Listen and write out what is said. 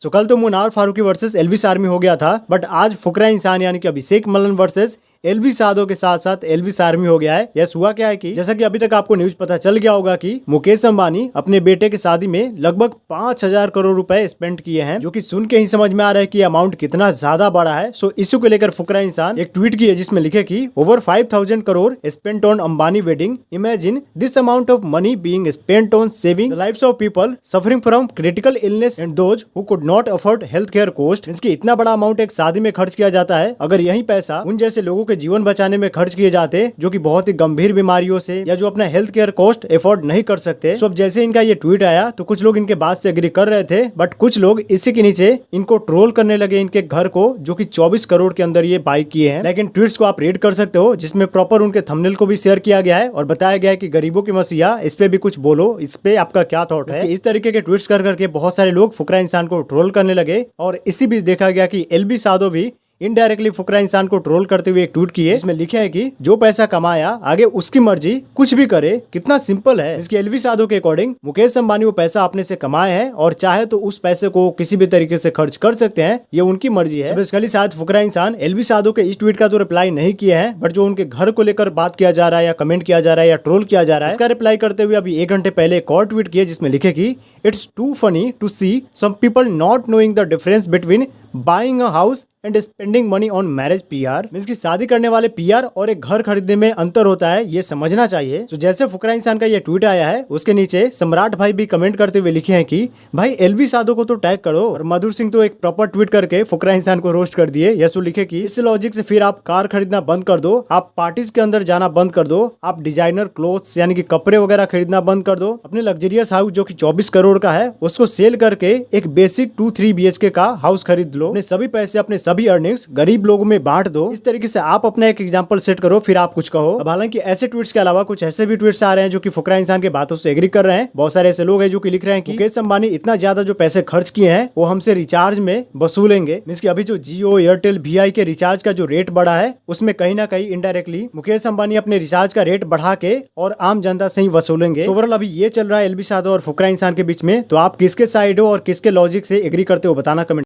तो कल तो मुनार फारूकी वर्सेस एल्विस आर्मी हो गया था, बट आज फुकरा इंसान यानी कि अभिषेक मल्लन वर्सेस एल्विस यादव के साथ साथ एल्विस आर्मी हो गया है। यस, हुआ क्या है कि जैसा कि अभी तक आपको न्यूज पता चल गया होगा कि मुकेश अंबानी अपने बेटे की शादी में लगभग 5,000 करोड़ रुपए स्पेंड किए हैं, जो कि सुन के ही समझ में आ रहा है कि अमाउंट कितना ज्यादा बड़ा है। सो इश्यू को लेकर फुकरा इंसान एक ट्वीट किए जिसमें लिखे कि over 5,000 crore spent on Ambani wedding, imagine this amount of money being spent on saving the lives of people suffering from critical illness and those who could not afford health care cost. इसकी इतना बड़ा amount एक शादी में खर्च किया जाता है। अगर यही पैसा उन जैसे लोगों के जीवन बचाने में खर्च किए जाते जो कि बहुत ही गंभीर बीमारियों से या जो अपना हेल्थ केयर कॉस्ट अफोर्ड नहीं कर सकते। सो अब जैसे इनका ये ट्वीट आया तो कुछ लोग इनके बात से एग्री कर रहे थे, बट कुछ लोग इसी के नीचे इनको ट्रोल करने लगे, इनके घर को जो कि 24 करोड़ के अंदर ये बाई किए हैं। लेकिन ट्वीट्स को आप रीड कर सकते हो जिसमें प्रॉपर उनके थंबनेल को भी शेयर किया गया है और बताया गया है कि गरीबों की मसीहा, इस पे भी कुछ बोलो, इस पे आपका क्या थॉट है। इस तरीके के ट्वीट्स कर करके बहुत सारे लोग फुकरा इंसान को ट्रोल करने लगे और इसी बीच देखा गया कि एल्विस यादव भी इनडायरेक्टली फुकरा इंसान को ट्रोल करते हुए एक ट्वीट किए जिसमें लिखे है कि जो पैसा कमाया आगे उसकी मर्जी, कुछ भी करे। कितना सिंपल है। इसके एल्विस यादव के अकॉर्डिंग मुकेश अंबानी वो पैसा अपने से कमाए हैं और चाहे तो उस पैसे को किसी भी तरीके से खर्च कर सकते हैं, ये उनकी मर्जी है। बेसिकली शायद फुकरा इंसान एल्विस यादव के इस ट्वीट का तो रिप्लाई नहीं किया है, बट जो उनके घर को लेकर बात किया जा रहा है या कमेंट किया जा रहा है या ट्रोल किया जा रहा है, इसका रिप्लाई करते हुए अभी 1 घंटे पहले एक और ट्वीट किया जिसमें लिखे कि it's too funny to see some people not knowing the difference between buying a house and spending money on marriage PR. Means की शादी करने वाले पीआर और एक घर खरीदने में अंतर होता है, ये समझना चाहिए। तो जैसे फुकरा इंसान का ये ट्वीट आया है उसके नीचे सम्राट भाई भी कमेंट करते हुए लिखे हैं कि भाई एल्विस यादव को तो टैग करो। और मधुर सिंह तो एक प्रॉपर ट्वीट करके फुकरा इंसान को रोस्ट कर दिए। यसु लिखे कि इस लॉजिक से फिर आप कार खरीदना बंद कर दो, आप पार्टीज के अंदर जाना बंद कर दो, आप डिजाइनर क्लोथ्स यानी कि कपड़े वगैरह खरीदना बंद कर दो, अपने लग्जरियस हाउस जो कि 24 करोड़ का है उसको सेल करके एक बेसिक 2-3 BHK का हाउस खरीद लो। अपने सभी पैसे, अपने सभी अर्निंग्स गरीब लोगों में बांट दो। इस तरीके से आप अपना एक एग्जांपल सेट करो, फिर आप कुछ कहो। अब हालांकि ऐसे ट्वीट्स के अलावा कुछ ऐसे भी ट्वीट्स आ रहे हैं जो कि फुकरा इंसान के बातों से एग्री कर रहे हैं। बहुत सारे ऐसे लोग हैं जो कि लिख रहे हैं कि मुकेश अंबानी इतना ज्यादा जो पैसे खर्च किए हैं वो हमसे रिचार्ज में वसूलेंगे। मींस कि अभी जो जियो, एयरटेल, VI के रिचार्ज का जो रेट बढ़ा है उसमें कहीं ना कहीं इनडायरेक्टली मुकेश अंबानी अपने रिचार्ज का रेट बढ़ा के और आम जनता से ही वसूलेंगे। ओवरऑल अभी ये चल रहा है एल्विस यादव और फुकरा इंसान के बीच में। तो आप किसके साइड हो और किसके लॉजिक से एग्री करते हो बताना कमेंट